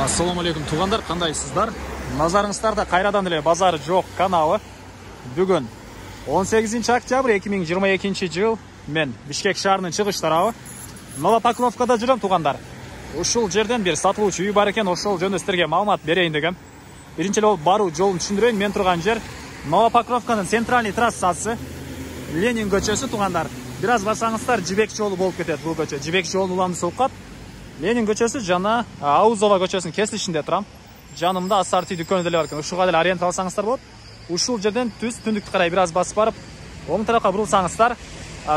Ассаламу алейкум туғандар, қандайсыздар? Назарыңыздарда қайрадан эле базары жоқ каналы. Бүгін 18 октябрь 2022 жыл мен Бишкек шаарынын чыгыш тарабы Новопокровкада жүрөм туғандар. Ушул жерден бир сатылуучу үй бар экен, ошол жөнүндө сиздерге маалымат берейин дегем. Биринчи эле баруу жолун түшүндүрөйүн. Мен турган жер Новопокровканын центральный трассасы, Ленин көчөсү туғандар. Бир аз барсаңыздар Жибек жолу болуп кетет бул көчө. Жибек жолунун уламжысы окуп Ленин көчөсү жана Аузова көчөсүнүн кесилишинде турам. Жанымда ассорти дүкөнү деле бар экен. Ушуга деле ориент алсаңыздар болот. Ушул жерден түз түндүккө карай бир аз басып барып, оң тарапка бурулсаңыздар,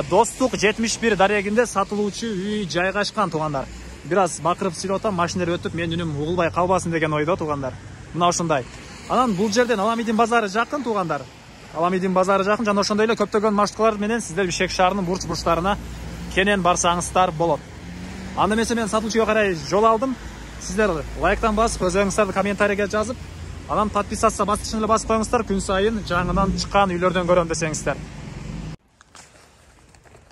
Достук 71 дарегинде сатылуучу үй жайгашкан тугандар. Бир аз бакырып сүйлөп атам, машиналар өтүп, мен үнүм угулбай калбасын деген ойдо тугандар. Мына ушундай. Анан бул жерден Аламидин базары жакын тугандар. Аламидин базары жакын, жана ошондой эле көптөгөн маршруткалар менен сиздер Бишкек шаарынын бурч-бурчтарына кенен барсаңыздар болот. Анда эмесе мен сатылуучуга карай жол алдым. Сиздер лайктан басып, өзүңүздөрдү комментарийге жазып, анан подписаться баскычын эле басып коюңуздар. Күн сайын жаңынан чыккан үйлөрдөн көрөм десеңиздер.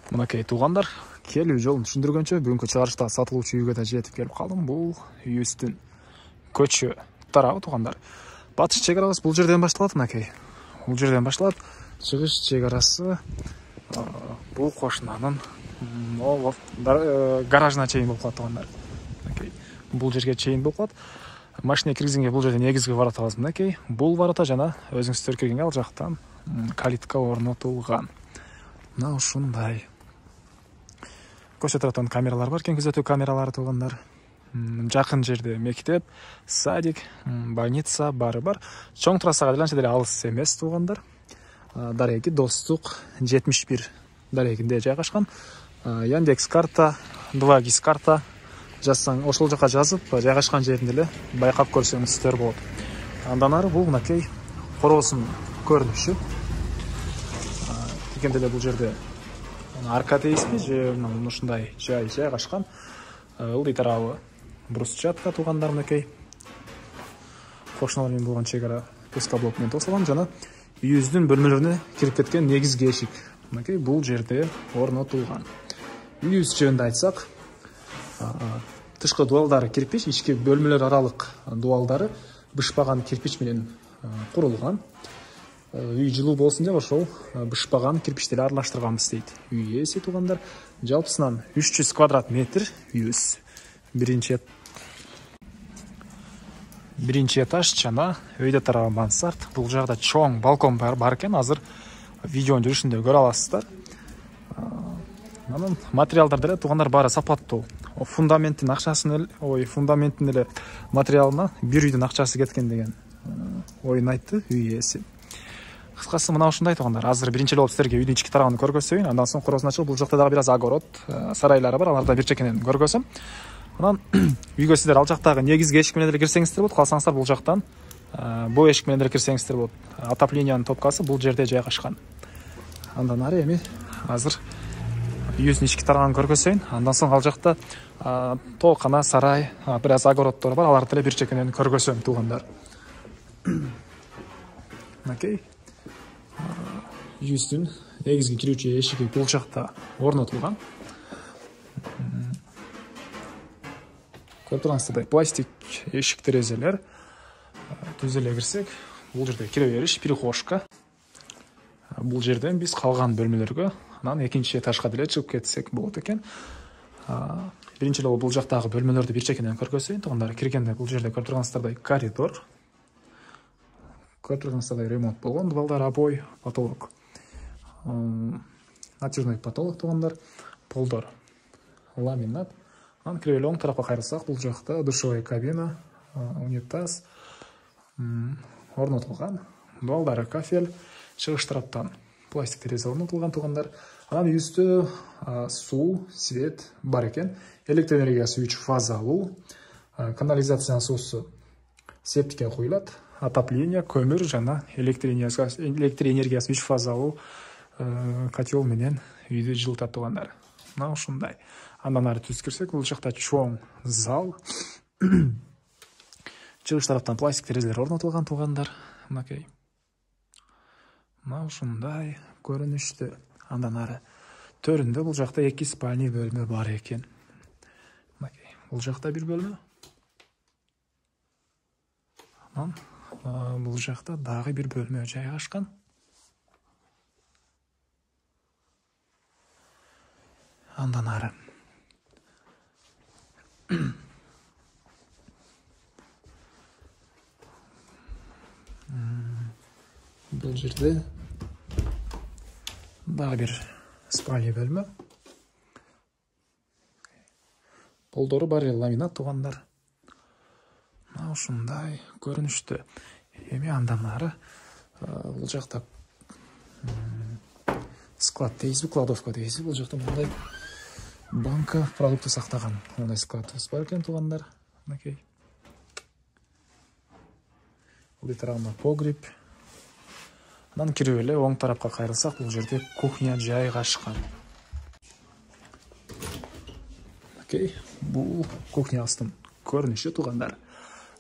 Мынакей туугандар, келүү жолун түшүндүргөнчө бүгүнкү чыгарышта сатылуучу үйгө да жетип келип калдым. Бул үйүбүздүн көчө тарабы туугандар. Батыш чек арабыз бул жерден башталат, мынакей. Бул жерден башталат. Чыгыш чек арасы бул кошунанын гаражына чейин болуп калат туугандар. Мынакей. Бул жерге чейин болуп калат. Машина киргизгенге бул жерде негизги воротабыз мынакей. Бул ворота жана өзүңүздөр киргенге ал жактан калитка орнотулган. Мына ушундай. Көчө тараптан камералар бар экен, күзөтүү камералары туугандар. Жакын жерде мектеп, садик, больница бары бар. Чоң трассага деле анча деле алыс эмес туугандар. Дареги Достук 71 дарегинде жайгашкан. Яндекс карта, 2GIS карта жазсаң, ошол жака жазып, жайгашкан жерин деле байкап көрсөңүздөр болот. Андан ары бул мынакей короосунун көрүнүшү. Дегенде эле бул жерде арка дейсизби же ушундай жай жайгашкан. Ылдый тарабы брусчатка туугандар мынакей. Кошуналар менен болгон чек ара пескоблок менен тосулган жана үйүбүздүн бөлмөлөрүнө кирип кеткен негизги эшик мынакей бул жерде орнотулган. Үйүбүз жөнүндө айтсак, тышкы дуалдары кирпич, ички бөлмөлөр аралык дуалдары бышпаган кирпич менен курулган. Үй жылуу болсун деп ошол бышпаган кирпичтерди аралаштырганбыз дейт үй ээси туугандар. Жалпысынан 300 квадрат метр үйүбүз. Биринчи этаж жана өйдө тарабы мансард. Бул жакта чоң балкон бар экен. Азыр видеонун жүрүшүндө көрө аласыздар. Анан материалдар деле туугандар баары сапаттуу. Фундаменттин акчасын фундаменттин эле материалына бир үйдүн акчасы кеткен деген оюн айтты үй ээси. Кыскасы мына ушундай туугандар. Азыр биринчи эле болуп сиздерге үйдүн ички тарабын көргөзөйүн. Андан соң короосун ачылып, бул жакта дагы бир аз огород, сарайлары бар. Аларда бир чекенен көргөзөм. Анан үйгө сиздер ал жактагы негизги эшик менен деле кирсеңиздер болот. Калсаңыздар бул жактан бул эшик менен деле кирсеңиздер болот. Отоплениянын топкасы бул жерде жайгашкан. Андан ары эми азыр үйүбүздүн ички тарабын көргөзөйүн. Андан соң ал жакта тоокана, сарай, бир аз огороддор бар. Аларды деле бир чекенен көргөзөм туугандар. Мынакей. Үйүбүздүн негизги кирүүчү эшиги бул жакта орнотулган. Көрүп тургансыздардай пластик эшик терезелер. Түз эле кирсек, бул жерде кире бериш, перехожка. Бул жерден биз калган бөлмөлөргө, анан экинчи этажга деле чыгып кетсек болот экен. Биринчи эле бул жактагы бөлмөлөрдү бир чекенен көргөзөйүн туугандар. Киргенде бул жерде көрүп тургансыздардай коридор. Көрүп тургансыздардай ремонт болгон, дубалдар, обой, потолок. Натяжной потолок туугандар, полдор ламинат. Анан кире оң тарапка кайрылсак, бул жакта душевая кабина, унитаз орнотулган. Дубалдары кафель, чыгыш тараптан пластик терезе орнотулган туугандар. Анан үйүбүздө суу, свет бар экен. Электр энергиясы 3 фазалуу, канализациянын суусу септикке куюлат. Отопление, көмүр жана электр энергиясы 3 фазалуу котел менен үйдү жылытат туугандар. Мына ушундай. Андан ары түз кирсек, бул жакта чоң зал. Чыгыш тараптан пластик терезелер орнотулган туугандар. Мынакей. Мына ушундай көрүнүштө. Андан ары төрүндө бул жакта 2 спальный бөлмө бар экен. Мынакей. Бул жакта бир бөлмө. Бұл жақта дағы бір бөлме жайғашқан. Андан ары. Бұл жерде дағы бір спальня бөлме. Полдоры бар ламинат туғандар. Ушундай көрінішті. Эми андан ары бұл жақта склад дейсіз, кладовка дейсіз. Бұл жақта мындай банка продукты сақтаған. Ондай склад бар екен туғандар. Бұл тарағында погреб. Мындан кіріп еле оң тарапқа қайрылсақ, бұл жерде кухня жайғашқан. Бұл кухня астын көрініші туғандар.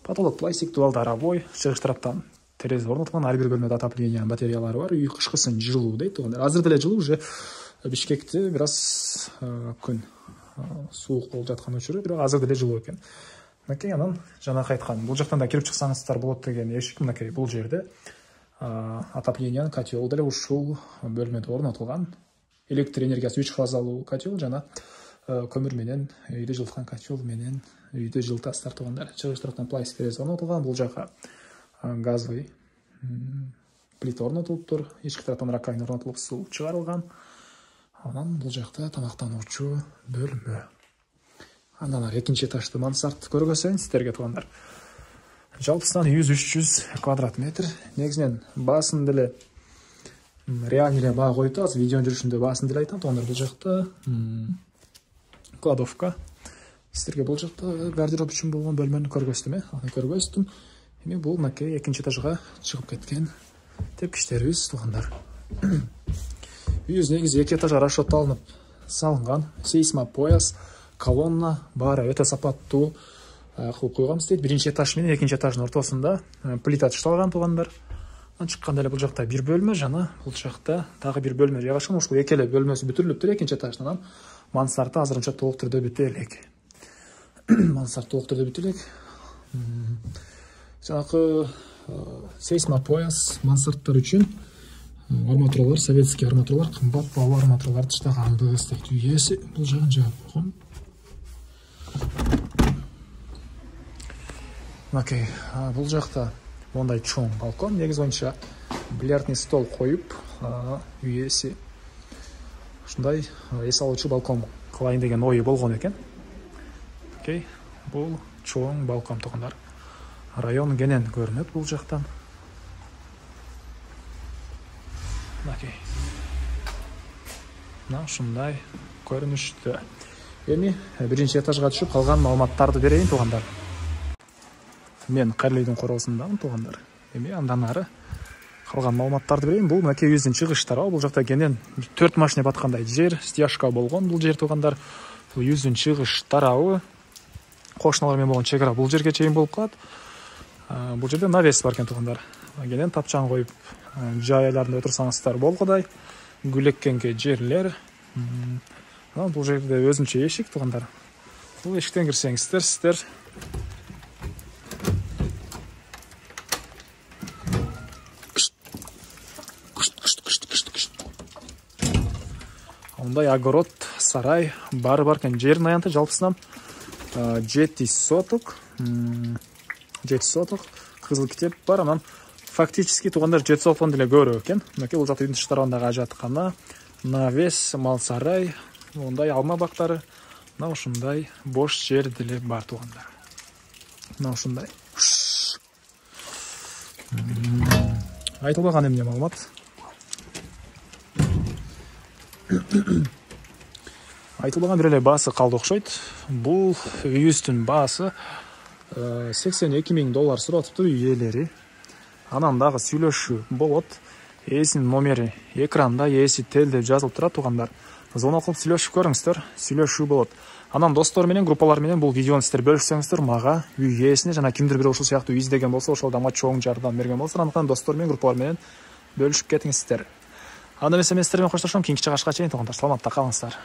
Потолок пластик, дуалдар обой, шығыш тараптан терезе орнатылған, әрбір бөлмеде отопление батареялары бар. Үй қышқысын жылу дейді туғандар. Азыр деле жылу уже Бишкекте біраз күн суық болып жатқан өшірі, бірақ азыр деле жылу екен. Анан жана қайтқан. Бұл жақтан да кіріп шықсаңыздар болады деген ешік. Бұл жерде отопление котел деле ушул бөлмеде орнатылған. Электр энергиясы 3 фазалуу котел жана көмір менен үйдө жылытқан котел менен үйдө жылытасыздар туғандар. Чыгыш тараптан пластик терезе орнатылған. Бұл жаққа газовый плита орнатылып тұр. Ешкі тараптан раковина орнатылып су чыгарылган. Анан бұл жақта тамақтануучу бөлмө. Андан экинчи этажды мансард көргөзөйүн сиздерге туғандар. Жалпысынан 100-300 квадрат метр. Негизинен баасын деле реальный эле баа коюп атабыз. Видеонун жүрүшүндө баасын деле айтам туғандар. Бұл жақта кладовка. Сиздерге бұл жақта гардероб үчүн болгон бөлмөнү көргөздүм. Көргөздүм. Эми бул экинчи этажга чыгып кеткен тепкичтерибиз туғандар. Үйүбүз негизи 2 этажга расчет алынып салынган. Сейсмопояс, колонна баары өтө сапаттуу кылып койгонбуз дейт. Биринчи этаж менен экинчи этаждын ортосунда плита ташталган туғандар. Чыкканда эле бул жакта бир бөлмө жана бул жакта дагы бир бөлмө жайгашкан. Ушул эки эле бөлмөсү бүтүрүлүптүр экинчи этаждан. Мансарды азырынча толук түрдө бүтө элек. Мансард толук түрдө бүтө элек. Жанакы сейсмопояс мансардтар үчүн арматуралар, советский арматуралар, кымбат баалуу арматураларды таштаганбыз дейт. Үйөсү бул жагын жаап койгон. Бул жакта мондай чоң балкон. Негизи боюнча бильярдный стол коюп, үйөсү ушундай эс алуучу балкон кылайын деген ою болгон экен. Бул чоң балкон тугандар. Район кенен көрүнөт бул жактан. Ушундай көрүнүштө. Эми биринчи этажга түшүп калган маалыматтарды берейин тугандар. Мен Карлейдин короосундамын тугандар. Эми андан ары калган маалыматтарды берейин. Бул үйүбүздүн чыгыш тарабы. Бул жакта кенен 4 машина баткандай жер, стяжка болгон бул жер тугандар. Бул үйүбүздүн чыгыш тарабы. Кошуналар менен болгон чек ара бул жерге чейин болуп калат. Бул жерде навес бар экен тугандар. Кенен тапчан коюп жай айларында отурсаңыздар болгодай. Гүл эккенге жерлер. Бул жерде өзүнчө эшик тугандар. Бул эшиктен кирсеңиздер, сиздер мындай огород, сарай баары бар экен. Жердин аянты жалпысынан 7 соток. 7 соток кызыл китеп бар. Анан фактически тугандар 7 соттон деле көбүрөөк экен. Бул жакта үйдүн тышкарындагы ажаткана, навес, мал сарай, мондай алма бактары, ушундай бош жер деле бар тугандар. Ушундай. Айтылбаган эмне маалымат. Айтылбаган бир эле баасы калды окшойт. Бул үйүбүздүн баасы $82,000 сурап атыптыр үй ээлери. Анан дагы сүйлөшүү болот. Ээсинин номери экранда, ээси тел деп жазылып турат тугандар. Звонок кылып сүйлөшүп көрүңүздөр, сүйлөшүү болот. Анан достор менен, группалар менен бул видеону сиздер бөлүшсөңүздөр, мага үй ээсине жана кимдир бир ушул сыяктуу үй издеген болсо, ошол адамга чоң жардам берген болсо, андыктан достор менен, группалар менен бөлүшүп кетиңиздер. Анда эмесе мен сиздер менен коштошом, кийинки чыгышка чейин тугандар, саламатта калыңыздар.